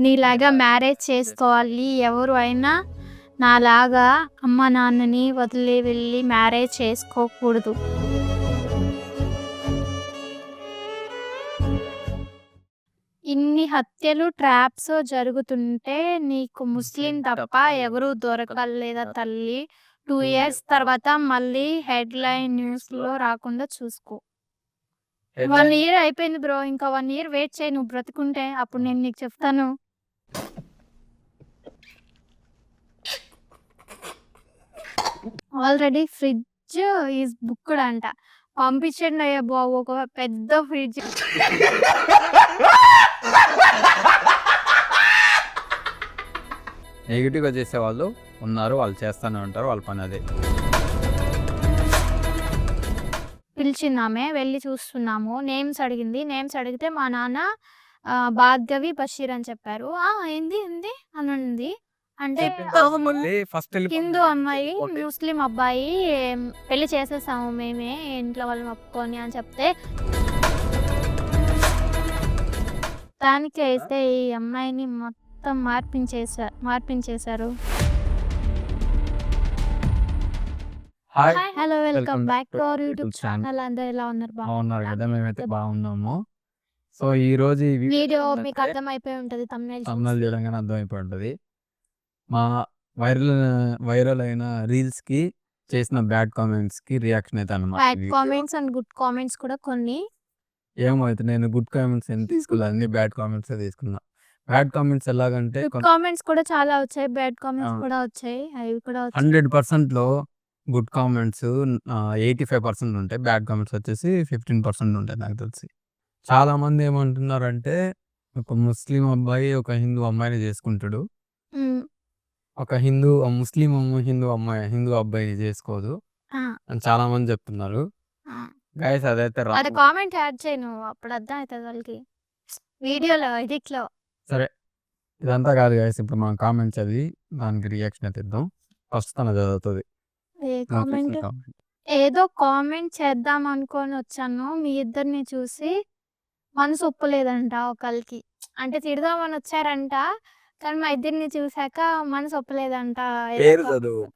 నీలాగా మ్యారేజ్ చేసుకోవాలి. ఎవరు అయినా నాలాగా అమ్మ నాన్నని వదిలి వెళ్ళి మ్యారేజ్ చేసుకోకూడదు. ఇన్ని హత్యలు, ట్రాప్స్ జరుగుతుంటే నీకు ముస్లిం తప్ప ఎవరు దొరకలేదా తల్లి? 2 ఇయర్స్ తర్వాత మళ్ళీ హెడ్‌లైన్ న్యూస్‌లో రాకుండా చూసుకో. 1 ఇయర్ అయిపోయింది బ్రో. ఇంకా 1 ఇయర్ వెయిట్ చెయి నువ్వు బ్రతికుంటే. అప్పుడు నేను నీకు చెప్తాను. ఆల్రెడీ ఫ్రిడ్జ్ ఈస్ బుక్డ్ అంట. పంపించండి అయ్యా బాబు ఒక పెద్ద ఫ్రిడ్జ్. నెగిటివ్‌గా చేసేవాళ్ళు ఉన్నారు. వాళ్ళు చేస్తానే ఉంటారు. వాళ్ళ పని అదే. పిలిచిందామె. వెళ్లి చూస్తున్నాము. నేమ్స్ అడిగింది. నేమ్స్ అడిగితే మా నాన్న భార్గవి, బషీర్ అని చెప్పారు. ఏంది ఏంది అని ఉంది. అంటే హిందూ అమ్మాయి, ముస్లిం అబ్బాయి పెళ్లి చేసేసాము మేమే ఇంట్లో వాళ్ళని ఒప్పుకొని అని చెప్తే దానికి అయితే ఈ అమ్మాయిని మొత్తం మార్పించేశారు. Hi, hello, welcome back to our YouTube channel. అందరూ ఎలా ఉన్నారు? బాగున్నారు కదా? మేమైతే బాగున్నాము. సో ఈ రోజు ఈ వీడియో మీకు అర్థమైపోయి ఉంటది. తమిళ చూడంగానే అర్థమైపోయి ఉంటది. మా వైరల్ అయిన రీల్స్ కి చేసిన బ్యాడ్ కామెంట్స్ కి రియాక్షన్ అయితే అన్నమాట. Bad comments and good comments కూడా కొన్ని. ఏమైతే నేను గుడ్ కామెంట్స్ ఏం తీసుకోలేదు, అన్ని బ్యాడ్ కామెంట్స్ తీసుకున్నా. బ్యాడ్ కామెంట్స్ ఎలాగంటే కామెంట్స్ కూడా చాలా వచ్చాయి, బ్యాడ్ కామెంట్స్ కూడా వచ్చాయి. అవి కూడా 100%లో గుడ్ కామెంట్స్ 85% ఉంటాయి. బ్యాడ్ కామెంట్స్ వచ్చేసి 15% ఉంటాయి నాకు తెలిసి. చాలా మంది ఏమంటున్నారంటే ఒక ముస్లిం అబ్బాయి ఒక హిందూ అమ్మాయిని చేసుకుంటాడు, ఒక ముస్లిం హిందూ అబ్బాయిని చేసుకోదు అని చాలా మంది చెప్తున్నారు. గైస్ అదైతే కామెంట్ యాడ్ చేయి నువ్వు, అప్పుడు అర్థం అవుతుంది వాళ్ళకి వీడియోలో ఎడిట్లో. సరే, ఇదంతా కాదు గైస్. ఇప్పుడు మనం కామెంట్స్ చదివి దానికి రియాక్షన్ అయితే ఇద్దాం. ఫస్ట్ తన చదువుతుంది. ఏదో కామెంట్ చేద్దాం అనుకొని వచ్చాను. మీ ఇద్దరిని చూసి మనసు ఒప్పలేదంట ఒకరికి. అంటే తిడదామని వచ్చారంట, కానీ మా ఇద్దరిని చూసాక మనసు ఒప్పలేదంట.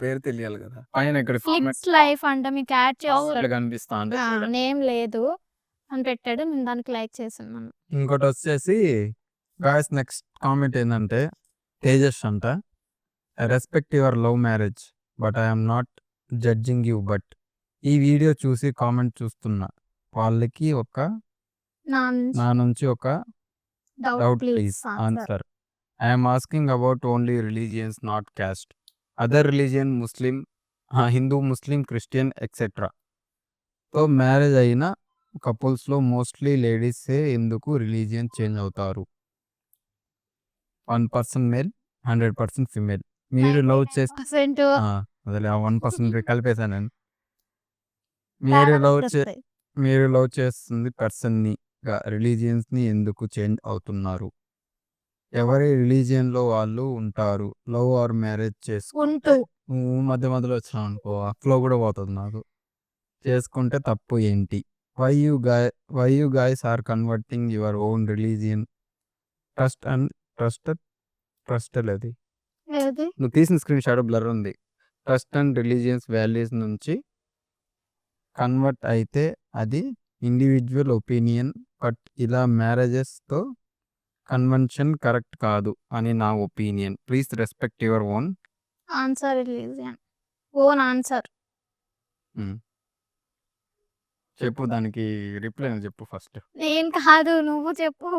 పేరు తెలియాలి కదా. పైన ఇక్కడ లైఫ్ అంట మీకు యాడ్ చేయాలి కనిపిస్తా నేమ్ లేదు అని పెట్టాడు. నేను దానికి లైక్ చేస్తున్నాను. ఇంకోటి వచ్చేసి గాయస్ నెక్స్ట్ కామెంట్ ఏంటంటే తేజస్ అంట. Respect your love marriage but I'm not judging you. But ఈ వీడియో చూసి కామెంట్ చూస్తున్నా వాళ్ళకి నా నుంచి ఒక doubt please answer. I'm asking about only religions, not caste. Other religion Muslim, Hindu, Muslim, Christian etcetera. So marriage అయిన కపుల్స్లో మోస్ట్లీ లేడీసే ఎందుకు religion change అవుతారు? 1% మేల్, 100% ఫిమేల్. మీరు లవ్ చేస్తే 1% కలిపేశానండి. మీరు లవ్ చేస్తుంది పర్సన్ని, రిలీజియన్స్ ని ఎందుకు చేంజ్ అవుతున్నారు? ఎవరి రిలీజియన్ లో వాళ్ళు ఉంటారు. లవ్ ఆర్ మ్యారేజ్ చేసుకుంటూ మధ్యలో వచ్చినా అనుకో ఫ్లో కూడా పోతుంది నాకు. చేసుకుంటే తప్పు ఏంటి? Why you guys are converting your own religion? Trust లేదు. నువ్వు తీసిన స్క్రీన్ షాట్ బ్లర్ ఉంది. ట్రస్ట్ అండ్ రిలీజియన్స్ వాల్యూస్ నుంచి కన్వర్ట్ అయితే అది ఇండివిజువల్ ఒపీనియన్. బట్ ఇలా మ్యారేజెస్ తో కన్వెన్షన్ కరెక్ట్ కాదు అని నా opinion. Please respect your own religion. Answer చెప్పు. దానికి రిప్లై చెప్పు ఫస్ట్. నేను కాదు, నువ్వు చెప్పు.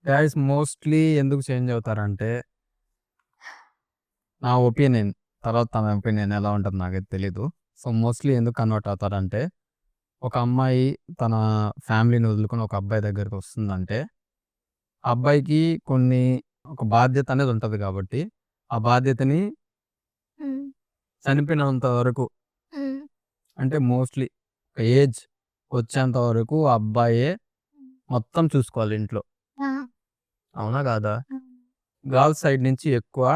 గైస్ మోస్ట్లీ ఎందుకు చేంజ్ అవుతారంటే నా ఒపీనియన్, తర్వాత తన ఒపీనియన్ ఎలా ఉంటుంది నాకైతే తెలీదు. సో మోస్ట్లీ ఎందుకు కన్వర్ట్ అవుతారంటే ఒక అమ్మాయి తన ఫ్యామిలీని వదులుకొని ఒక అబ్బాయి దగ్గరికి వస్తుందంటే అబ్బాయికి ఒక బాధ్యత అనేది ఉంటుంది కాబట్టి ఆ బాధ్యతని చనిపోయినంత వరకు, అంటే మోస్ట్లీ ఒక ఏజ్ వచ్చేంత వరకు ఆ అబ్బాయే మొత్తం చూసుకోవాలి ఇంట్లో. అవునా కాదా? గర్ల్స్ సైడ్ నుంచి ఎక్కువ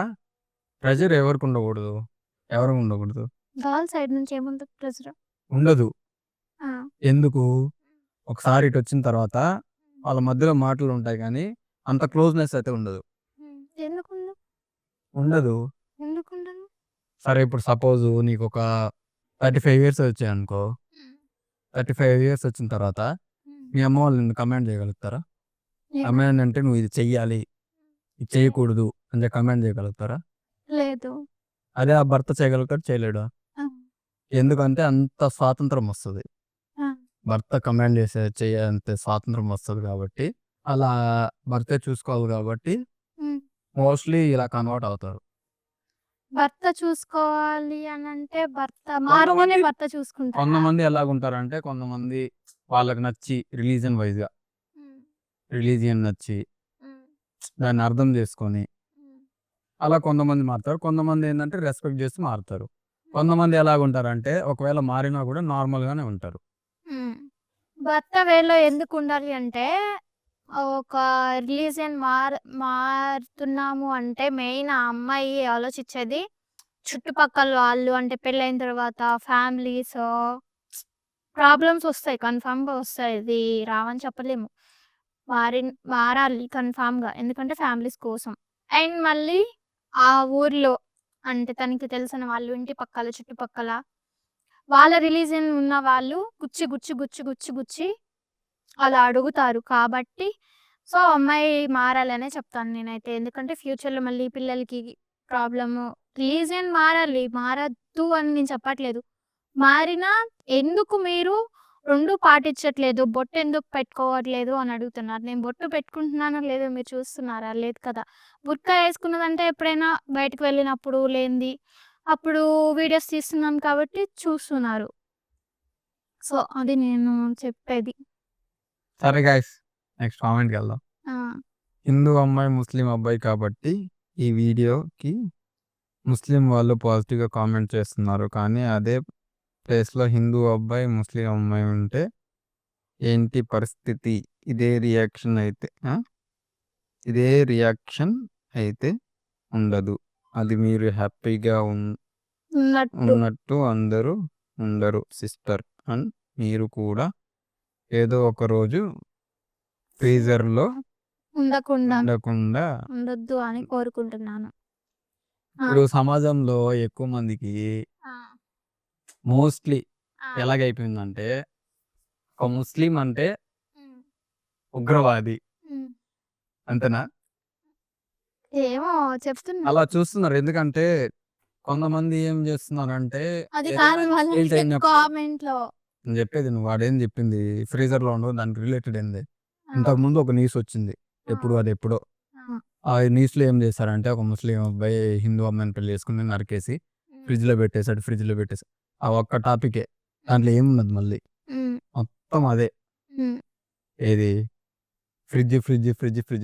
ప్రెజర్ ఎవరికి ఉండకూడదు. గర్ల్ సైడ్ నుంచి ఏముంటుంది ప్రెజర్? ఉండదు. ఎందుకు? ఒకసారి ఇటు వచ్చిన తర్వాత వాళ్ళ మధ్యలో మాటలు ఉంటాయి కానీ అంత క్లోజ్‌నెస్ అయితే ఉండదు. ఎందుకుండదు? ఉండదు. ఎందుకుండదు? సరే ఇప్పుడు సపోజ్ నీకొక 35 ఇయర్స్ వచ్చాయనుకో. 35 ఇయర్స్ వచ్చిన తర్వాత మీ అమ్మ వాళ్ళు నిన్ను కమాండ్ చేయగలుగుతారా? కమాండ్ అంటే నువ్వు ఇది చెయ్యాలి, ఇది చేయకూడదు అని కమాండ్ చేయగలుగుతారా? లేదు. అదే ఆ భర్త చేయగలుగుతాడా? చేయలేడా? ఆ! ఎందుకంటే అంత స్వాతంత్రం వస్తది. ఆ! భర్త కమాండ్ చేయంత స్వాతంత్రం వస్తది కాబట్టి, అలా భర్తే చూసుకోవాలి కాబట్టి హ్మ్. మోస్ట్‌లీ ఇలా కన్వర్ట్ అవుతారు. భర్త చూసుకోవాలి అనంటే మారుగానే భర్త చూసుకుంటారా? కొంతమంది ఎలాగుంటారంటే కొంతమంది వాళ్ళకి నచ్చి రిలీజియన్ నచ్చి హ్మ్. దాన్ని అర్థం చేసుకొని హ్మ్. అలా కొంతమంది మారుతారు. కొంతమంది ఏందంటే రెస్పెక్ట్ చేసి మారుతారు. కొంతమంది ఎలాగుంటారంటే ఒకవేళ మారినా కూడా నార్మల్‌గానే ఉంటారు. హ్మ్. భర్త వేలో ఎందుకుండాలి అంటే, ఒక రిలీజియన్ మారుతున్నాము అంటే మెయిన్ ఆ అమ్మాయి ఆలోచించేది చుట్టుపక్కల వాళ్ళు అంటే పెళ్ళైన తర్వాత ఫ్యామిలీస్ ప్రాబ్లమ్స్ వస్తాయి. కన్ఫర్మ్‌గా వస్తాయి. ఇది రావని చెప్పలేము. మారాలి కన్ఫర్మ్‌గా. ఎందుకంటే ఫ్యామిలీస్ కోసం. అండ్ మళ్ళీ ఆ ఊర్లో అంటే తనకి తెలిసిన వాళ్ళు ఇంటి పక్కల, చుట్టుపక్కల వాళ్ళ రిలీజియన్ ఉన్న వాళ్ళు గుచ్చి అలా అడుగుతారు. కాబట్టి సో, అమ్మాయి మారాలనే చెప్తాను నేనైతే. ఎందుకంటే ఫ్యూచర్‌లో మళ్ళీ పిల్లలకి ప్రాబ్లము రిలీజియన్ మారాలి. మారద్దు అని నేను చెప్పట్లేదు. మారినా ఎందుకు మీరు 2 పాటించట్లేదు? బొట్టెందుకు పెట్టుకోవట్లేదు అని అడుగుతున్నారు. నేను బొట్టు పెట్టుకుంటున్నానో లేదో మీరు చూస్తున్నారా? లేదు కదా! బుర్కా యేసుకున్నదంటే ఎప్పుడైనా బయటకి వెళ్ళినప్పుడు లేనిది. అప్పుడు వీడియోస్ తీస్తున్నాను కాబట్టి చూస్తున్నారు. సో, అది నేను చెప్పేది. సరే గైస్ నెక్స్ట్ కామెంట్‌కెళ్దాం. ఆ! హిందూ అమ్మాయి, ముస్లిం అబ్బాయి కాబట్టి ఈ వీడియోకి ముస్లిం వాళ్ళు పాజిటివ్‌గా కామెంట్ చేస్తున్నారు. కానీ అదే ప్లేస్‌లో హిందూ అబ్బాయి, ముస్లిం అమ్మాయి ఉంటే ఏంటి పరిస్థితి? ఇదే రియాక్షన్ అయితే ఇదే రియాక్షన్ అయితే ఉండదు. అది మీరు హ్యాపీగా ఉన్నట్టు. ఉన్నట్టు అందరూ ఉండరు సిస్టర్. అండ్ మీరు కూడా ఏదో ఒక రోజు ఫ్రీజర్‌లో ఉండకుండా ఉండకుండా ఉండొద్దు అని కోరుకుంటున్నాను. ఆ! ఇప్పుడు సమాజంలో ఎక్కువ మందికి ఆ! మోస్ట్‌లీ ఆ! ఎలాగైపోయిందంటే ఒక ముస్లిం అంటే హ్మ్. ఉగ్రవాది. హ్మ్. అంతేనా? ఏమో చెప్తున్నా. అలా చూస్తున్నారు. ఎందుకంటే కొంతమంది ఏం చేస్తున్నారంటే అది కాదు ఏదైనా వాళ్ళు ఇన్సల్ట్ అయినప్పుడు కామెంట్‌లో. నేను చెప్పేది నువ్వు వాడేం చెప్పింది ఫ్రీజర్‌లో ఉండవు దానికి రిలేటెడ్ ఏంది. ఆ! ఇంతకుముందు ఒక న్యూస్ వచ్చింది. ఆ! ఎప్పుడో. ఆ! ఆ న్యూస్‌లో ఏం చేశారంటే ఒక ముస్లిం అబ్బాయి హిందూ అమ్మాయిని పెళ్లి చేసుకొని నరికేసి హ్మ్. ఫ్రిడ్జ్‌లో పెట్టేసాడు. ఆ ఒక్క టాపికే. దాంట్లో ఏమున్నది మళ్ళీ. హ్మ్. మొత్తం అదే. హ్మ్. ఏది ఫ్రిడ్జ్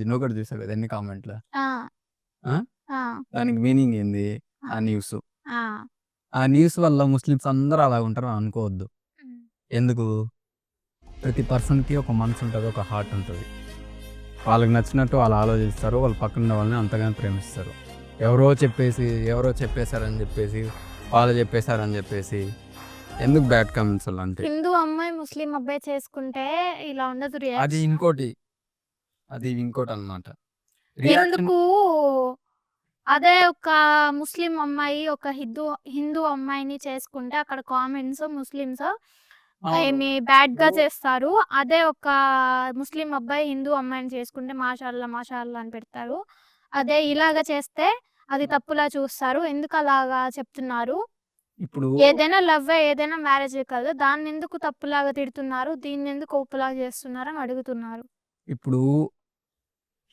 నువ్వు కూడా చూసావు కదా ఎన్ని కామెంట్‌లు. ఆ! ఆ! ఆ! దానికి మీనింగ్ ఏంది? ఆ న్యూస్. ఆ! ఆ న్యూస్ వల్ల ముస్లిమ్స్ అందరూ అలా ఉంటారని అనుకోవద్దు. హ్మ్. ఎందుకు? ప్రతి పర్సన్‌కి ఒక మనసు ఉంటది. ఒక హార్ట్ ఉంటది. వాళ్ళకి నచ్చినట్టు వాళ్ళు ఆలోచిస్తారు. వాళ్ళ పక్కనున్న వాళ్ళని అంతగానే ప్రేమిస్తారు. ఎవరో చెప్పేసారని చెప్పేసి, వాళ్ళు చెప్పేసారని చెప్పేసి ఎందుకు బ్యాడ్ కామెంట్స్ అలాంటియి. హిందూ అమ్మాయి, ముస్లిం అబ్బాయి చేసుకుంటే ఇలా ఉండదు అది రియాక్షన్. ఇంకోటి. అది ఇంకోటనమాట. రియాక్షన్ ఎందుకు అదే ఒక ముస్లిం అమ్మాయి ఒక హిందూ అమ్మాయిని చేసుకుంటే అక్కడ కామెంట్స్ ముస్లిమ్స్ అవును. ఏమి బ్యాడ్‌గా ఇప్పుడు చేస్తారు. అదే ఒక ముస్లిం అబ్బాయి హిందూ అమ్మాయిని చేసుకుంటే మాషాఅల్లా అని పెడతారు. అదే ఇలాగ చేస్తే అది తప్పులా చూస్తారు. ఎందుకు అలాగా చెప్తున్నారు? ఇప్పుడు ఏదైనా లవ్వే ఏదైనా మ్యారేజే కదా! దాన్నెందుకు తప్పులాగా తిడుతున్నారు? దీన్నెందుకు ఒప్పులాగా చేస్తున్నారు అని అడుగుతున్నారు. ఇప్పుడు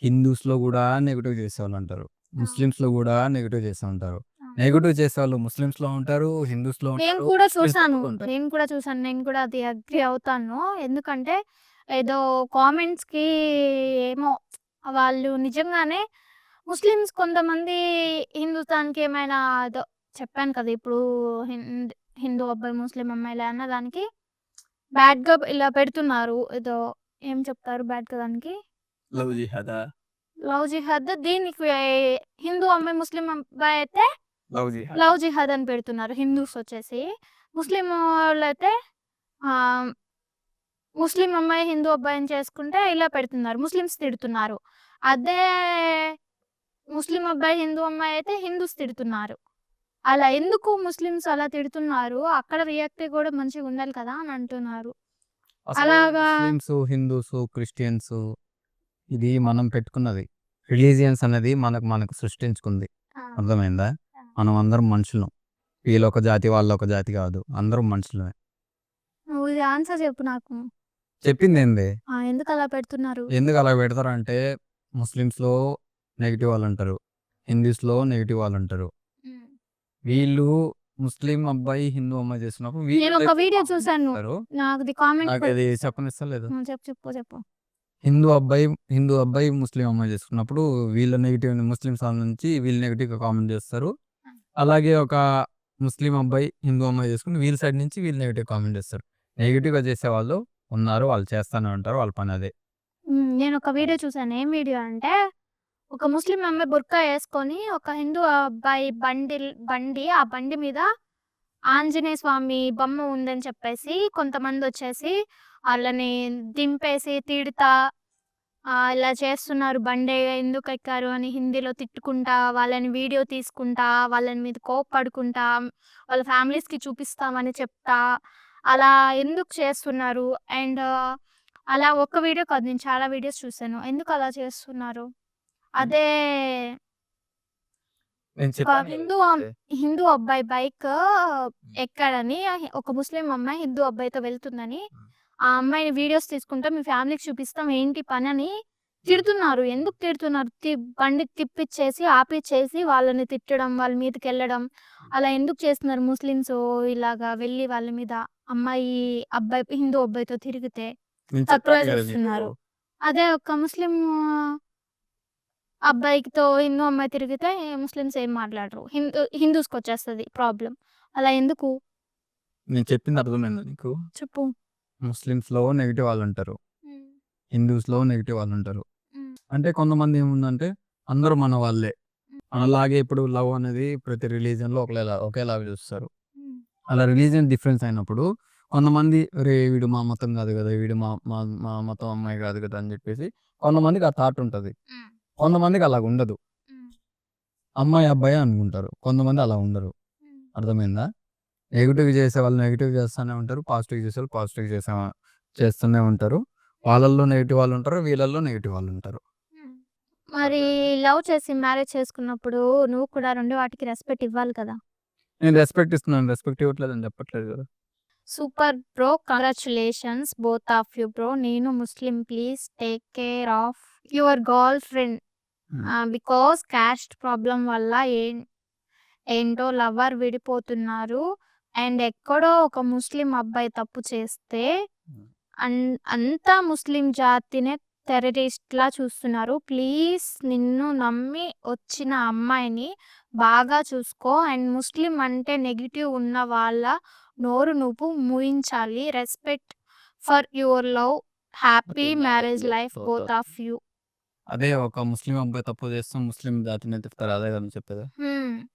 హిందూస్‌లో గూడా నెగెటివ్ చేసేవాళ్ళుంటారు. ఆ! ముస్లిమ్స్‌లో గూడా నెగెటివ్ చేస్తా ఉంటారు. ఆ! నెగెటివ్ చేసేవాళ్ళు ముస్లిమ్స్‌లో ఉంటారు, హిందూస్‌లో నేను ఉంటారు, కూడా ముస్లిమ్స్‌లో చూసాను. కూడా ఉంటారు. నేను కూడా అది అగ్రీ అవుతాను. ఎందుకంటే ఏదో కామెంట్స్‌కి ఏమో వాళ్ళు నిజంగానే ముస్లిమ్స్ కొంతమంది హిందుత్వానికి ఏమైనా ఏదో చెప్పాను కదా! ఇప్పుడు హిందూ అబ్బాయి, ముస్లిం అమ్మాయిలే అన్న దానికి బ్యాడ్‌గా ఇలా పెడుతున్నారు. ఏదో ఏం చెప్తారు బ్యాడ్‌గా దానికి? లవ్ జిహాదా? లవ్ జిహాద్ దీనికి హిందూ అమ్మాయి, ముస్లిం అబ్బాయి అయితే లవ్ జిహాద్. లవ్ జిహాద్ అని పెడుతున్నారు హిందూస్ వచ్చేసి. ముస్లిం వాళ్ళైతే ఆహ్, ముస్లిం అమ్మాయి హిందూ అబ్బాయిని చేసుకుంటే ఇలా పెడుతున్నారు. ముస్లిమ్స్ తిడుతున్నారు. అదే ముస్లిం అబ్బాయి, హిందూ అమ్మాయి అయితే హిందూస్ తిడుతున్నారు. అలా ఎందుకు ముస్లిమ్స్ అలా తిడుతున్నారు? అక్కడ రియాక్ట్ కూడా మంచిగా ఉండాలి కదా అని అంటున్నారు. అసలు అలాగా ముస్లిమ్స్, హిందూస్, క్రిస్టియన్స్ ఇది మనం పెట్టుకున్నది. రిలీజియన్స్ అనేది మనకు సృష్టించుకుంది. ఆ! అర్థమైందా? ఆ! మనం అందరం మనుషులం. వీళ్ళొక జాతి, వాళ్ళొక జాతి కాదు. అందరం మనుషులమే. నువ్వు ఇది ఆన్సర్ చెప్పు నాకు. చెప్పిందేంది? ఎందుకలా పెడుతున్నారు? ఎందుకు అలా పెడతారంటే ముస్లిమ్స్‌లో నెగెటివ్ వాళ్ళుంటారు. హిందూస్‌లో నెగెటివ్ వాళ్ళుంటారు. హ్మ్. వీళ్ళు ముస్లిం అబ్బాయి, హిందూ అమ్మాయి చేస్తున్నప్పుడు వీళ్ళు నేనొక నెగెటివ్ వీడియో కామెంట్ చూసాను. చేస్తారు. నాకది కామెంట్ నాకది చెప్పనిస్తలేదు. చెప్పు. హిందూ అబ్బాయి, ముస్లిం అమ్మాయి చేసుకున్నప్పుడు వీళ్ళ నెగెటివ్ ముస్లిం సైడ్ నుంచి వీళ్ళు నెగెటివ్‌గా కామెంట్ చేస్తారు. అలాగే ఒక ముస్లిం అబ్బాయి, హిందూ అమ్మాయి చేసుకుంటే వీళ్ళ సైడ్ నుంచి వీళ్ళు నెగెటివ్ కామెంట్ చేస్తారు. నెగెటివ్‌గా చేసేవాళ్ళు ఉన్నారు. వాళ్ళు చేస్తానే ఉంటారు. వాళ్ళ పని అదే. నేనొక వీడియో చూసాను. ఏం వీడియో అంటే, ఒక ముస్లిం అమ్మాయి బుర్కా యేసుకొని, ఒక హిందూ అబ్బాయి బండి ఆ బండి మీద ఆంజనేయ స్వామి బొమ్మ ఉందని చెప్పేసి కొంతమందొచ్చేసి ఆళ్ళని దింపేసి తిడతా ఇలా చేస్తున్నారు. బండి ఎందుకెక్కారు అని హిందీలో తిట్టుకుంటా, వాళ్ళని వీడియో తీసుకుంటా, వాళ్ళని మీద కోప్పడుకుంటా, వాళ్ళ ఫ్యామిలీస్‌కి చూపిస్తామని చెప్తా, అలా ఎందుకు చేస్తున్నారు? అండ్ అలా ఒక్క వీడియో కాదు. నేను చాలా వీడియోస్ చూసాను. ఎందుకలా చేస్తున్నారు? అదే నేను ఒక చెప్పాను కదా! హిందూ అబ్బాయి బైక్ ఎక్కాడని ఒక ముస్లిం అమ్మాయి హిందూ అబ్బాయితో వెళ్తుందని, ఆ అమ్మాయిని వీడియోస్ తీసుకుంటా మీ ఫ్యామిలీకి చూపిస్తాం ఏంటి పనని తిడుతున్నారు. ఎందుకు తిడుతున్నారు? బండి తిప్పిచ్చేసి, ఆపిచ్చేసి వాళ్ళని తిట్టడం, వాళ్ళ మీదకెళ్ళడం అలా ఎందుకు చేస్తున్నారు ముస్లిమ్స్ ఇలాగా వెళ్లి వాళ్ళ మీద అబ్బాయి హిందూ అబ్బాయితో తిరిగితే నేను తక్కువ చెప్పాను కదా నీకు. చేస్తున్నారు. అదే ఒక ముస్లిం అబ్బాయితో హిందూ అమ్మాయి తిరిగితే ముస్లిమ్స్ ఏం మాట్లాడరు. హిందూస్‌కొచ్చేస్తది ప్రాబ్లమ్. అలా ఎందుకు? నేను చెప్పింది అర్థమైందా నీకు? చెప్పు. ముస్లిమ్స్‌లో నెగెటివ్ వాళ్ళుంటారు. హ్మ్. హిందూస్‌లో నెగెటివ్ వాళ్ళుంటారు. హ్మ్. అంటే కొంతమంది ఏముందంటే అందరూ మన వాళ్ళే. హ్మ్. మనలాగే ఇప్పుడు లవ్ అనేది ప్రతి రిలీజియన్‌లో ఒకేలాగా చూస్తారు. హ్మ్. అలా రిలీజియన్ డిఫరెన్స్ అయినప్పుడు కొంతమంది "అరేయ్! వీడు మా మతం కాదు కదా! వీడు మా మా మా మతం అమ్మాయి కాదు కదా!" అని చెప్పేసి కొంతమందికి ఆ థాట్ ఉంటది. హ్మ్. కొంతమందికి అలాగుండదు. హ్మ్. అమ్మాయి, అబ్బాయే అనుకుంటారు. కొంతమంది అలా ఉండరు. హ్మ్. అర్థమైందా? నెగెటివ్ చేసేవాళ్ళు నెగెటివ్ చేస్తానే ఉంటారు. పాజిటివ్ చేసేవాళ్ళు పాజిటివ్ చేస్తూనే ఉంటారు. వాళ్ళల్లో నెగెటివ్ వాళ్ళుంటారు. వీళ్ళల్లో నెగెటివ్ వాళ్ళుంటారు. హ్మ్. మరి లవ్ చేసి మ్యారేజ్ చేసుకున్నప్పుడు నువ్వు కూడా 2 వాటికి రెస్పెక్ట్ ఇవ్వాలి కదా! నేను రెస్పెక్ట్ ఇస్తున్నాను. రెస్పెక్ట్ ఇవ్వట్లేదని చెప్పట్లేదు కదా! Super bro! Congratulations both of you bro. నేను ముస్లిం please take care of your girlfriend. Hmm. Because caste problem వల్ల ఏంటో లవర్ విడిపోతున్నారు. అండ్ ఎక్కడో ఒక ముస్లిం అబ్బాయి తప్పు చేస్తే హ్మ్. అన్ అంతా ముస్లిం జాతినే టెర్రరిస్ట్‌లా చూస్తున్నారు. ప్లీజ్ నిన్ను నమ్మి వచ్చిన అమ్మాయిని బాగా చూసుకో. అండ్ ముస్లిం అంటే నెగెటివ్ ఉన్న వాళ్ళ నోరు నువ్వు మూయించాలి. Respect for your love. Happy marriage life both of you. అదే ఒక ముస్లిం అబ్బాయి తప్పు చేస్తే ముస్లిం జాతిని తిడతారు. అదే కదా చెప్పేది? హ్మ్.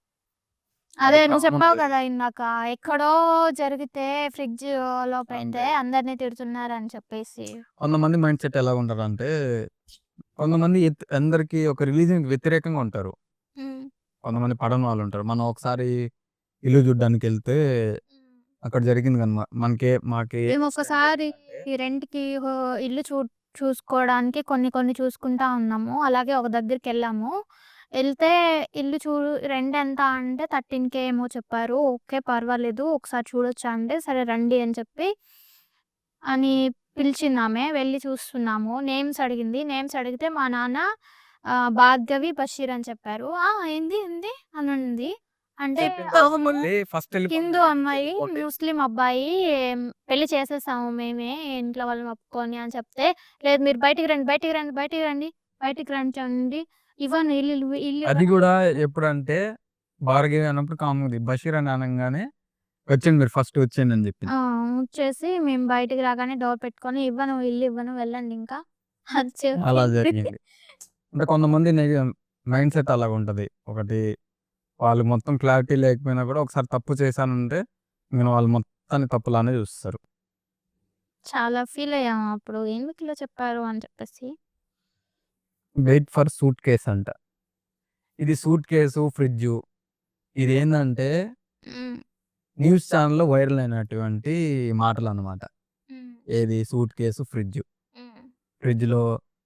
అది అదే నువ్వు కామన్ చెప్పావు అది. కదా ఇందాక. ఎక్కడో జరిగితే ఫ్రిడ్జ్‌లో పెడితే అంతే. అందరిని తిడుతున్నారని చెప్పేసి. కొంతమంది మైండ్ సెట్ ఎలాగుంటదంటే కొంతమంది అందరికి ఒక రిలీజియన్‌కి వ్యతిరేకంగా ఉంటారు. హ్మ్. కొంతమంది పడని వాళ్ళుంటారు. మనం ఒకసారి ఇల్లు చూడ్డానికెళ్తే అక్కడ జరిగింది గనమా మాకే మేము ఇన్సిడెంట్ ఒకసారి జరిగిందంటే రెంట్‌కి ఇల్లు చూసుకోవడానికి కొన్ని చూసుకుంటా ఉన్నాము. అలాగే ఒక దగ్గరికెళ్ళాము. ఎళ్తే ఇల్లు రెంట్ ఎంత అంటే 13,000 ఏమో చెప్పారు. ఓకే. పర్వాలేదు. ఒకసారి చూడొచ్చా అంటే, సరే రండి అని చెప్పి అని పిలిచిందామె. వెళ్లి చూస్తున్నాము. నేమ్స్ అడిగింది. నేమ్స్ అడిగితే మా నాన్న భార్గవి, బషీర్ అని చెప్పారు. ఏంది అనుంది. అంటే చెప్పిన తర్వాత మళ్ళీ ఫస్ట్ హిందూ ఎళ్ళిపోండి. అమ్మాయి, వెళ్ళిపోండి. ముస్లిం అబ్బాయి పెళ్లి చేసేసాము మేమే ఇంట్లో వాళ్ళని ఒప్పుకొని అని చెప్తే, లేదు మీరు బయటికి రండి. ఇవ్వను ఇల్లు అది గూడా ఎప్పుడంటే భార్గవి అన్నప్పుడు కాముంది. బషీర్ అని అనంగానే వచ్చేయండి మీరు ఫస్ట్ వచ్చేయండి అని జెప్పింది. ఆ! వచ్చేసి మేము బయటికి రాగానే డోర్ పెట్టుకొని ఇల్లు ఇవ్వను వెళ్ళండి ఇంకా అని అలా చెప్పింది. జరిగింది. అంటే కొంతమంది మైండ్ సెట్ అలాగుంటది. ఒకటి వాళ్ళు మొత్తం క్లారిటీ లేకపోయినా గూడా ఒకసారి తప్పు చేశానంటే ఇంక వాళ్ళు మొత్తాన్ని తప్పులానే జూస్తారు. చాలా ఫీల్ అయ్యాము అప్పుడు. ఎందుకు ఇలా చెప్పారు అని చెప్పేసి. వెయిట్ ఫర్ సూట్ కేస్ అంట. ఇది సూట్ కేసు, ఫ్రిడ్జు ఇదేందంటే న్యూస్ ఛానెల్‌లో వైరల్ అయినటువంటి మాటలనమాట. ఏది సూట్ కేసు, ఫ్రిడ్జు. ఫ్రిడ్జ్‌లో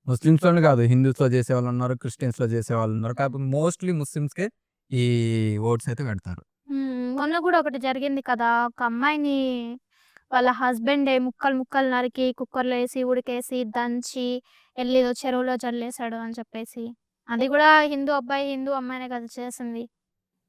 ముస్లిమ్స్‌లోనే కాదు హిందూస్‌లో చేసేవాళ్ళున్నారు, క్రిస్టియన్స్‌లో చేసేవాళ్ళున్నారు. కాకపోతే మోస్ట్‌లీ ముస్లిమ్స్‌కే ఈ ఓట్స్ అయితే పెడతారు. మొన్న కూడా ఒకటి జరిగింది కదా! ఒక అమ్మాయిని వాళ్ళ హస్బెండే ముక్కలు ముక్కలు నరికి కుక్కర్‌లో ఏసి, ఉడకేసి, దంచి ఎళ్లి ఏదో చెరువులో జల్లేసాడు అని చెప్పేసి. అది కూడా హిందూ అబ్బాయి, హిందూ అమ్మాయినే కదా చేసింది.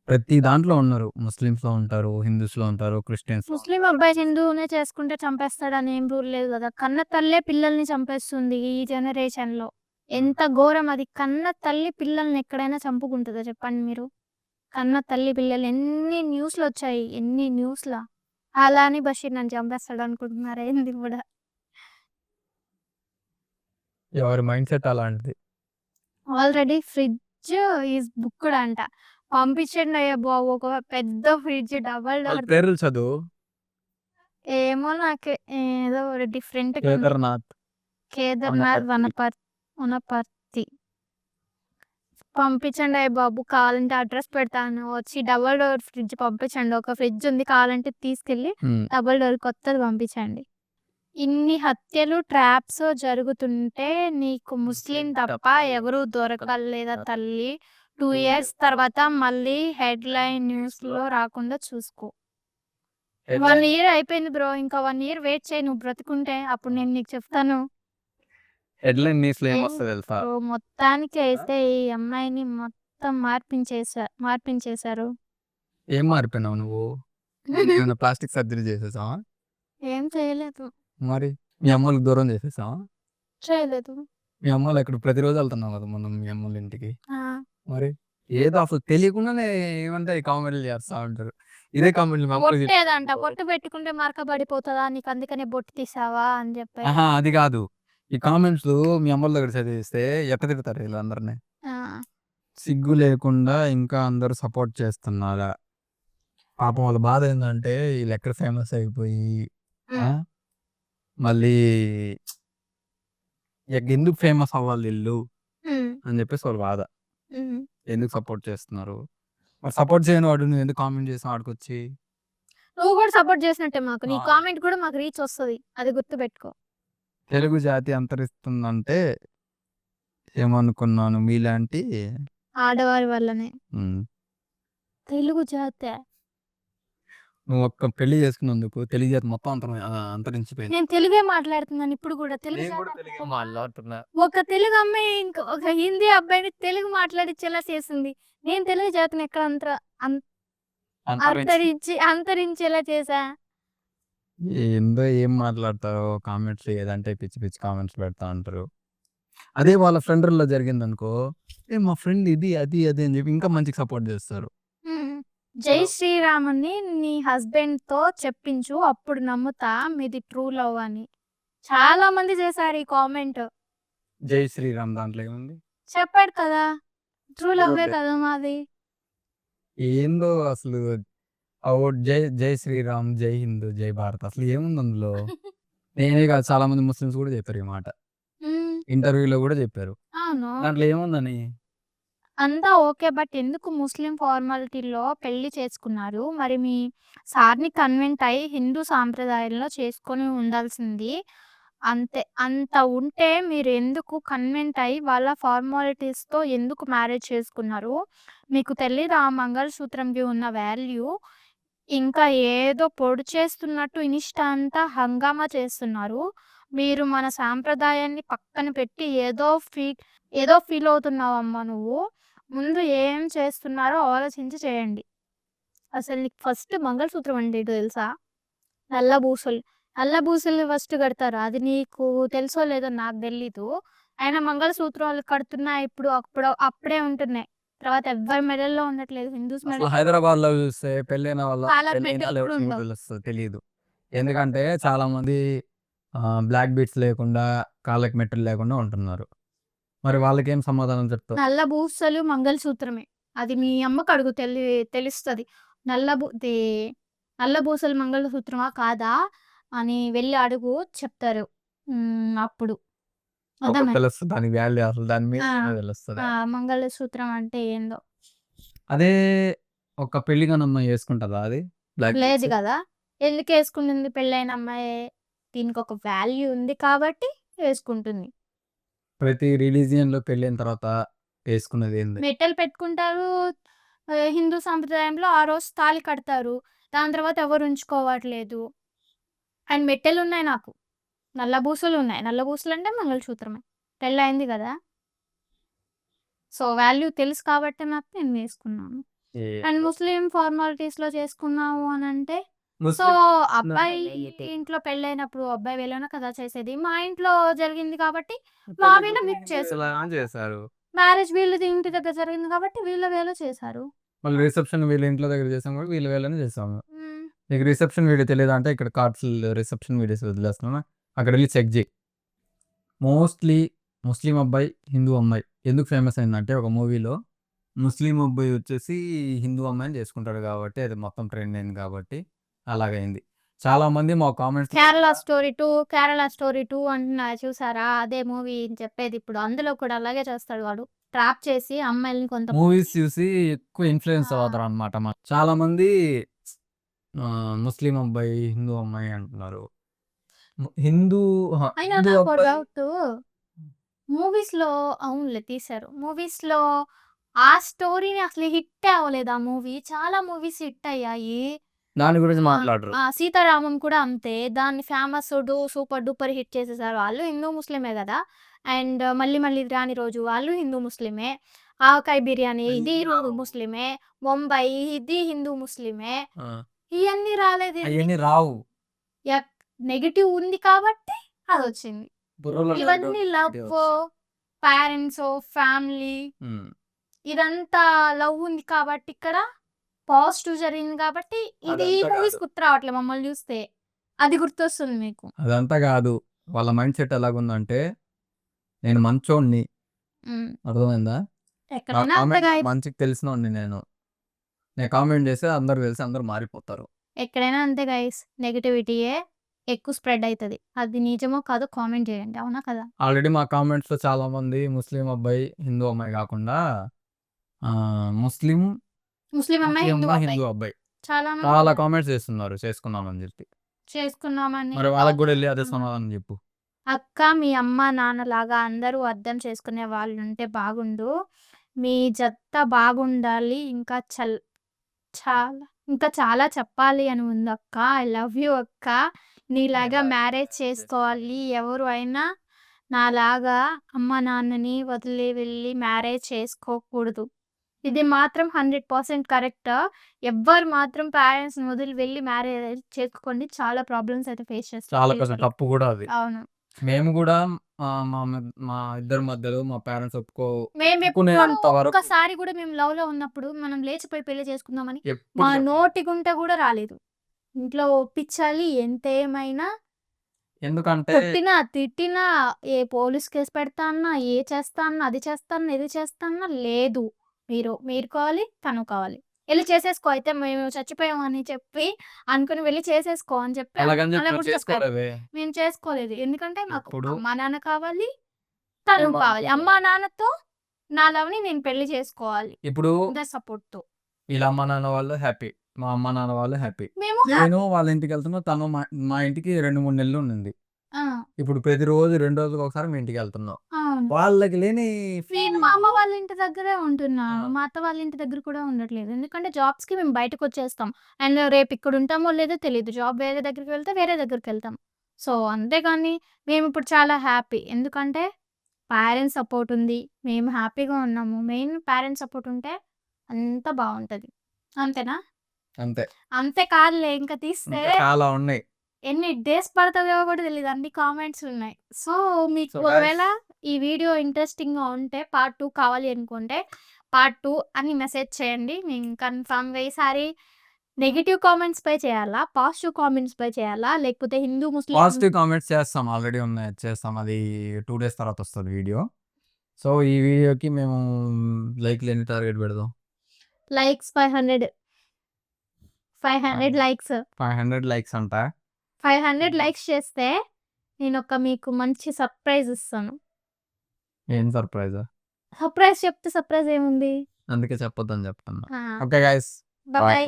ప్రతి దాంట్లో ఉన్నారు. ముస్లిమ్స్‌లో ఉంటారు, హిందూస్‌లో ఉంటారు, క్రిస్టియన్స్‌లో ముస్లిం అబ్బాయి హిందువునే చేసుకుంటే చంపేస్తాడని ఏం రూల్ లేదు కదా! కన్న తల్లే పిల్లల్ని చంపేస్తుంది ఈ జనరేషన్‌లో. ఎంత ఘోరం అది. కన్న తల్లి పిల్లల్ని ఎక్కడైనా చంపుకుంటదా చెప్పండి మీరు? కన్న తల్లి పిల్లలు ఎన్ని న్యూస్‌లొచ్చాయి. ఎన్ని న్యూస్‌ల. అలా అని బషీర్ నన్ను చంపేస్తాడనుకుంటున్నారా ఏంది గూడా? ఎవరి మైండ్ సెట్ అలాంటిది. ఆల్రెడీ ఫ్రిడ్జ్ ఈస్ బుక్డ్ అంట. పంపించండయ్య బాబు ఒక పెద్ద ఫ్రిడ్జ్ డబల్ వాళ్ళ డోర్. పేర్లు చదువు. ఏమో నాకు ఏదో డిఫరెంట్‌గా ఉంది. కేదార్‌నాథ్, కేదార్‌నాథ్ వనపర్తి. వనపర్తి. పంపించండయ్య బాబు. కావాలంటే అడ్రస్ పెడతాను. వచ్చి డబల్ డోర్ ఫ్రిడ్జ్ పంపించండి. ఒక ఫ్రిడ్జ్ ఉంది కావాలంటే తీసుకెళ్ళి డబల్ డోర్ కొత్తది పంపించండి. ఇన్ని హత్యలు, ట్రాప్స్ జరుగుతుంటే నీకు ముస్లిం తప్ప ఎవరు దొరకలేదా తల్లి? 2 ఇయర్స్ తర్వాత మళ్ళీ హెడ్‌లైన్ న్యూస్‌లో రాకుండా చూసుకో. 1 ఇయర్ అయిపోయింది బ్రో. ఇంకా 1 ఇయర్ వెయిట్ చేయి నువ్వు బ్రతికుంటే. అప్పుడు నేను నీకు చెప్తాను. హెడ్‌లైన్ న్యూస్‌లో ఏమొస్తదో తెలుసా? బ్రో మొత్తానికైతే ఈ అమ్మాయిని మొత్తం మార్పించేశారు. ఏం మారిపోయినావు నువ్వు? ఏమైనా ప్లాస్టిక్ సర్జరీ చేసేసావా? ఏం చేయలేదు. మరి మీ అమ్మోళ్ళకి దూరం చేసేసావా? చేయలేదు. మీ అమ్మోళ్ళు ఎక్కడ ప్రతిరోజు వెళ్తున్నావు కదా మనం మీ అమ్మోళ్ళ ఇంటికి. ఆ! మరి ఏదో అసలు తెలియకుండానే ఏమంటే కామెంట్‌లు చేస్తా ఉంటారు. ఇదే కామెంట్‌లు మీ అమ్మకి బొట్టేదంట. బొట్టు పెట్టుకుంటే మరక పడిపోతదా? నీకు అందుకనే బొట్టు తీసావా? అని చెప్పి. అహా! అది కాదు. ఈ కామెంట్స్‌లు మీ అమ్మోళ్ళ దగ్గర చదివిస్తే ఎట్ట తిడతారు ఈళ్ళందరిని. ఆ! సిగ్గు లేకుండా ఇంకా అందరూ సపోర్ట్ చేస్తున్నారా? పాపం వాళ్ళ బాధ ఏందంటే ఈళ్ళెక్కడ ఫేమస్ అయిపోయి ఆ! మళ్ళీ ఎందుకు ఫేమస్ అవ్వాలి ఈళ్ళు హ్మ్. అని చెప్పేసి వాళ్ళ బాధ. హ్మ్. ఎందుకు సపోర్ట్ చేస్తున్నారు? మరి సపోర్ట్ చేయని వాడు నువ్వెందుకు కామెంట్ చేసావు ఆడికొచ్చి? నువ్వు కూడా సపోర్ట్ చేసినట్టే మాకు. నీ ఆ! కామెంట్ కూడా మాకు రీచ్ వస్తది. అది గుర్తుపెట్టుకో. తెలుగు జాతి అంతరిస్తుందంటే ఏమనుకున్నాను మీలాంటి ఆడవారి వల్లనే. హ్మ్. తెలుగు జాతే. నువ్వు ఒక్క పెళ్లి చేసుకున్నందుకు తెలుగు జాతి మొత్తం అంతరించిపోయింది. నేను తెలుగే మాట్లాడుతున్నాను ఇప్పుడు కూడా. తెలుగు నేను కూడా జాతే తెలుగే మాట్లాడుతున్నా. ఒక తెలుగు అమ్మాయి ఒక హిందీ అబ్బాయిని తెలుగు మాట్లాడిచ్చేలా చేసింది. నేను తెలుగు జాతిని ఎక్కడ అం అంతరించేలా చేశా? ఏందో ఏం మాట్లాడతారో కామెంట్స్ ఏదంటే పిచ్చి పిచ్చి కామెంట్స్ పెడతా ఉంటారు. అదే వాళ్ళ ఫ్రెండ్‌లో జరిగిందనుకో, ఏ మా ఫ్రెండ్ ఇది, అది, అది అని చెప్పి ఇంకా మంచిగా సపోర్ట్ చేస్తారు. హ్మ్. జై శ్రీరాముని నీ హస్బెండ్‌తో చెప్పించు. అప్పుడు నమ్ముతా మీది ట్రూ లవ్ అని. చాలా మంది చేశారు ఈ కామెంట్. జై శ్రీరామ్ దాంట్లో ఏముంది? చెప్పాడు కదా! ట్రూ లవ్వే కదా మాది. ఏందో అసలు జై జై శ్రీరామ్, జై హింద్, జై భారత్ అసలు ఏముంది అందులో? నేనే కాదు చాలా మంది ముస్లిమ్స్ కూడా చెప్పారు ఈ మాట. హ్మ్. ఇంటర్వ్యూలో కూడా చెప్పారు. అవును. దాంట్లో ఏముందని? అంతా ఓకే. బట్ ఎందుకు ముస్లిం ఫార్మాలిటీలో పెళ్లి చేసుకున్నారు? మరి మీ సార్‌ని కన్విన్స్ అయ్యి హిందూ సాంప్రదాయంలో చేసుకొని ఉండాల్సింది. అంతే. అంత ఉంటే మీరెందుకు కన్విన్స్ అయ్యి వాళ్ళ ఫార్మాలిటీస్‌తో ఎందుకు మ్యారేజ్ చేసుకున్నారు? మీకు తెలీదా ఆ మంగళసూత్రంకి ఉన్న వాల్యూ? ఇంకా ఏదో పొడి చేస్తున్నట్టు ఇన్‌స్టా అంతా హంగామా చేస్తున్నారు. మీరు మన సాంప్రదాయాన్ని పక్కన పెట్టి ఏదో ఫీల్ అవుతున్నావమ్మా నువ్వు. ముందు ఏం చేస్తున్నారో ఆలోచించి చేయండి. అసలు నీకు ఫస్ట్ మంగళసూత్రం అంటే ఏంటో తెలుసా? నల్ల పూసలు. నల్ల పూసలు ఫస్ట్ కడతారు. అది నీకు తెలుసో లేదో నాకు తెలీదు. అయినా మంగళసూత్రాలు కడుతున్నా అప్పుడే ఉంటున్నాయి. తర్వాత ఎవ్వరి మెడల్లో ఉండట్లేదు. హిందూస్ అసలు మెడలో హైదరాబాద్‌లో చూస్తే పెళ్ళైన వాళ్ళ కాలర్ పెళ్ళైన మెట్టెలు లేకపోతే కూడా సింగిల్ ఉండవు. పిల్లొస్తదో తెలీదు. ఎందుకంటే చాలామంది బ్లాక్ బీట్స్ లేకుండా, కాళ్ళకి మెట్టెలు లేకుండా ఉంటున్నారు. మరి వాళ్ళకేం సమాధానం చెప్తావు? నల్ల పూసలు మంగళసూత్రమే. అది మీ అమ్మకడుగు తెలుస్తది. నల్ల బు దే నల్ల పూసలు మంగళసూత్రమా కాదా అని వెళ్లి అడుగు చెప్తారు. అప్పుడు. అప్పుడు అర్థమైంది. తెలుస్తది దాని వాల్యూ అసలు దాని ఆ! మీనింగ్ తెలుస్తది. మంగళసూత్రం అంటే ఏందో. అదే ఒక పెళ్లి కాని అమ్మాయి యేసుకుంటదా అది? బ్లాక్ లేదు బీడ్స్? గదా! ఎందుకేసుకుంటుంది పెళ్ళైన అమ్మాయే? దీనికొక వాల్యూ ఉంది కాబట్టి యేసుకుంటుంది. ప్రతి రిలీజియన్‌లో పెళ్ళైన తర్వాత యేసుకునేదేంది? మెట్టెలు పెట్టుకుంటారు. హిందూ సంప్రదాయంలో ఆ రోజు తాళి కడతారు. దాని తర్వాత ఎవరు ఉంచుకోవట్లేదు. అండ్ మెట్టెలున్నాయి నాకు. నల్ల పూసలున్నాయి. నల్ల పూసలంటే మంగళసూత్రమే. పెళ్లయింది గదా! సో, వాల్యూ తెలుసు కాబట్టే మాత్రం నేను వేసుకున్నాను. అండ్ ఏందో ముస్లిం ఫార్మాలిటీస్‌లో చేసుకున్నావు అనంటే, సో, ముస్లిం అబ్బాయి ఇంట్లో పెళ్ళైనప్పుడు అబ్బాయి వేలోనే కదా చేసేది. మా ఇంట్లో జరిగింది కాబట్టి మా పెళ్లి వేలో మేము కూతురు ఇలానే చేసుకున్నాము. చేశారు. మ్యారేజ్ వీళ్ళది ఇంటి దగ్గర జరిగింది కాబట్టి వీళ్ళ వేలో చేశారు. మళ్ళీ రిసెప్షన్ వీళ్ళ ఇంట్లో దగ్గర చేసాం కూడా వీళ్ళ వేళనే చేసాము. హ్మ్. నీకు రిసెప్షన్ వీడియో తెలీదా అంటే ఇక్కడ కార్డ్స్ రిసెప్షన్ వీడియోస్ వదిలేస్తున్నాను. అక్కడెళ్లి చెక్ జెయి. మోస్ట్‌లీ ముస్లిం అబ్బాయి, హిందూ అమ్మాయి ఎందుకు ఫేమస్ అయిందంటే ఒక మూవీలో ముస్లిం అబ్బాయి వచ్చేసి హిందూ అమ్మాయిని చేసుకుంటాడు కాబట్టి అది మొత్తం ట్రెండ్ అయింది కాబట్టి అలాగయింది. చాలామంది మా కామెంట్స్‌లో 'కేరళ కూడా స్టోరీ 2', 'కేరళ స్టోరీ 2' అంటున్నారు చూసారా? అదే మూవీ చెప్పేదిప్పుడు. అందులో కూడా అలాగే చేస్తాడు వాడు. ట్రాప్ చేసి అమ్మాయిలని మూవీస్ కొంతమందిని చూసి ఎక్కువ ఇన్‌ఫ్లూయెన్స్ ఆ! అవుతారనమాట. చాలామంది ముస్లిం అబ్బాయి, హిందూ అమ్మాయి అంటున్నారు. హిందూ అయినా హిందూ నాకో అబ్బాయి డౌటు. మూవీస్‌లో అవునులే తీశారు. మూవీస్‌లో ఆ స్టోరీని అసలు హిట్టే అవ్వలేదు ఆ మూవీ. చాలా మూవీస్ హిట్ అయ్యాయి. దాని గురించి ఆ! మాట్లాడరు. 'సీతారామం' కూడా అంతే. దాన్ని ఫేమస్ సూపర్ డూపర్ హిట్ చేసేసారు. వాళ్ళు హిందూ ముస్లిమే గదా! అండ్ 'మళ్ళీ మళ్ళీ రాని రోజు' వాళ్ళు హిందూ ముస్లిమే. 'ఆవకాయ బిర్యానీ' ఇది అయ్యి హిందూ రావు. ముస్లిమే. 'ముంబై' ఇది హిందూ ముస్లిమే. ఆ! ఇయన్నీ రాలేదేంది? అయన్నీ రావు. యక్ నెగెటివ్ ఉంది కాబట్టి అదొచ్చింది. బుర్రలో నెగెటివ్ ఇవన్నీ నెగెటివ్ లవ్వో, వస్తాయి. పేరెంట్సో, ఫ్యామిలీ హ్మ్. ఇదంతా లవ్ ఉంది కాబట్టి ఇక్కడ పాజిటివ్ జరిగింది కాబట్టి ఇది ఈ అదంతా మూవీస్ కాదు. గుర్తు రావట్లే మమ్మల్ని జూస్తే. అది గుర్తొస్తుంది మీకు. అదంతా గాదు. వాళ్ళ మైండ్ సెట్ ఎలాగుందంటే, నేను మంచోడిని హ్మ్. అర్థమైందా? నా ఎక్కడైనా అంతే కామెంట్‌లో గైస్. మంచికి తెలిసినోడిని నేను. నేను కామెంట్ చేస్తే అందరికి తెలిసి అందరూ మారిపోతారు. ఎక్కడైనా అంతే గైస్. నెగటివిటీయే ఎక్కువ స్ప్రెడ్ అయితది. అది నిజమో కాదో కామెంట్ జేయండి. అవునా కదా? ఆల్రెడీ మా కామెంట్స్‌లో చాలామంది ముస్లిం అబ్బాయి, హిందూ అమ్మాయి గాకుండా ముస్లిం, ముస్లిం అమ్మాయి, ముస్లిం హిందూ అమ్మాయి, అబ్బాయి. హిందూ అబ్బాయి. చాలా మంది చాలా ఉన్నారు. కామెంట్స్ చేస్తున్నారు చేసుకుందామని జెప్పి. చేసుకున్నామని మరి వాళ్ళకి లవ్ గూడా ఎళ్లి అదే చేసుకున్నాం. సమాధానం జెప్పు. అక్క మీ అమ్మ, నాన్నలాగా అందరూ అర్థం చేసుకునే వాళ్ళుంటే బాగుండు. మీ జత బాగుండాలి. చాలా ఇంకా చాలా చెప్పాలి అని ఉందక్క. ఐ లవ్ యూ అక్క. నీలాగా మ్యారేజ్ చేసుకోవాలి. ఎవరు అయినా నాలాగా అమ్మ, నాన్నని వదిలి వెళ్లి మ్యారేజ్ చేసుకోకూడదు. ఇది మాత్రం 100% కరెక్ట్. ఎవ్వరు మాత్రం పేరెంట్స్‌ని వదిలి వెళ్లి మ్యారేజ్ చేసుకోకండి. చాలా ప్రాబ్లమ్స్ అయితే ఫేస్ చేస్తారు చాలా పెద్ద ఫ్యూచర్‌లో. తప్పు గూడా అది. అవును. మేము గూడా మా ఇద్దరి మధ్యలో మా పేరెంట్స్ మేమెప్పుడు ఒప్పుకునేంత వరకు ఒక్కసారి గూడా మేము లవ్‌లో ఉన్నప్పుడు మనం లేచిపోయి పెళ్లి చేసుకుందామని ఎప్పుడు మా చెప్పలేదు. నోటిగుంట గూడా రాలేదు. ఇంట్లో ఒప్పించాలి ఎంతేమైనా ఎందుకంటే కొట్టినా, తిట్టినా, ఏ పోలీస్ కేస్ పెడతా అన్నా, ఏ చేస్తా అన్నా, అది చేస్తా అన్నా, ఇది చేస్తా అన్నా లేదు. మీరు కావాలి, తను కావాలి. ఎళ్లి చేసేసుకో అయితే మేము చచ్చిపోయాం అని చెప్పి అనుకుని వెళ్లి చేసేసుకో అని చెప్పి అలాగని జెప్పి అలా మేము కూడా చెప్పారు. చేసుకోలేదే. మేము చేసుకోలేదు. ఎందుకంటే మాకు ఎప్పుడు అమ్మా, నాన్న కావాలి, తను మేము కావాలి. అమ్మా, నాన్నతో నా లవ్‌ని నేను పెళ్లి చేసుకోవాలి. ఇప్పుడు అందరి సపోర్ట్‌తో. వీళ్ళ అమ్మ, నాన్న వాళ్ళు హ్యాపీ. మా అమ్మ, నాన్న వాళ్ళు హ్యాపీ. మేము నేను వాళ్ళ ఇంటికెళ్తున్నా. తను మా ఇంటికి 2, 3 నెలలు ఉండింది. ఆ! ఇప్పుడు ప్రతిరోజు 2 రోజులకొకసారి మీ ఇంటికెళ్తున్నాం. అవును. వాళ్ళకి లేని నేను మా ఫీలింగు అమ్మ వాళ్ళ ఇంటి దగ్గరే ఉంటున్నాను. ఆ! మా అత్త వాళ్ళ ఇంటి దగ్గర కూడా ఉండట్లేదు. ఎందుకంటే జాబ్స్‌కి మేము బయటకొచ్చేస్తాం. అండ్ రేపు ఇక్కడ ఉంటామో లేదో తెలీదు. జాబ్ వేరే దగ్గరికి వెళ్తే వేరే దగ్గరికెళ్తాం. సో, అంతేగాని మేమిప్పుడు చాలా హ్యాపీ. ఎందుకంటే పేరెంట్స్ సపోర్ట్ ఉంది. మేము హ్యాపీగా ఉన్నాము. మెయిన్ పేరెంట్స్ సపోర్ట్ ఉంటే అంతా బావుంటది. అంతేనా? అంతే. అంతే కాదులే ఇంక తీస్తే ఇంకా చాలా ఉన్నాయి. ఎన్ని డేస్ పడతదో కూడా తెలీదు. అన్ని కామెంట్స్ ఉన్నాయి. సో, మీకు సో, గైస్ ఒకవేళ ఈ వీడియో ఇంట్రెస్టింగ్‌గా ఉంటే పార్ట్ 2 కావాలి అనుకుంటే పార్ట్ 2 అని మెసేజ్ చేయండి. మేము కన్ఫర్మ్‌గా ఈసారి నెగెటివ్ కామెంట్స్‌పై చేయాలా? పాజిటివ్ కామెంట్స్‌పై చేయాలా? లేకపోతే హిందూ, ముస్లిం పాజిటివ్ కామెంట్స్ చేస్తాం. ఆల్రెడీ ఉన్నాయి. చేస్తాం. అది 2 డేస్ తర్వాత వస్తది వీడియో. సో, ఈ వీడియోకి మేము లైక్‌లు ఎన్ని టార్గెట్ పెడదాం? లైక్స్ 500. 500 లైక్స్. 500 లైక్స్ అంట. 500 లైక్స్ చేస్తే నేనొక మీకు మంచి సర్ప్రైజ్ ఇస్తాను. ఏం సర్ప్రైజ్ సర్ప్రైజ్ చెప్తే సర్ప్రైజ్ ఏముంది? అందుకే చెప్పొద్దని చెప్తున్నా. ఆ! Okay guys, bye.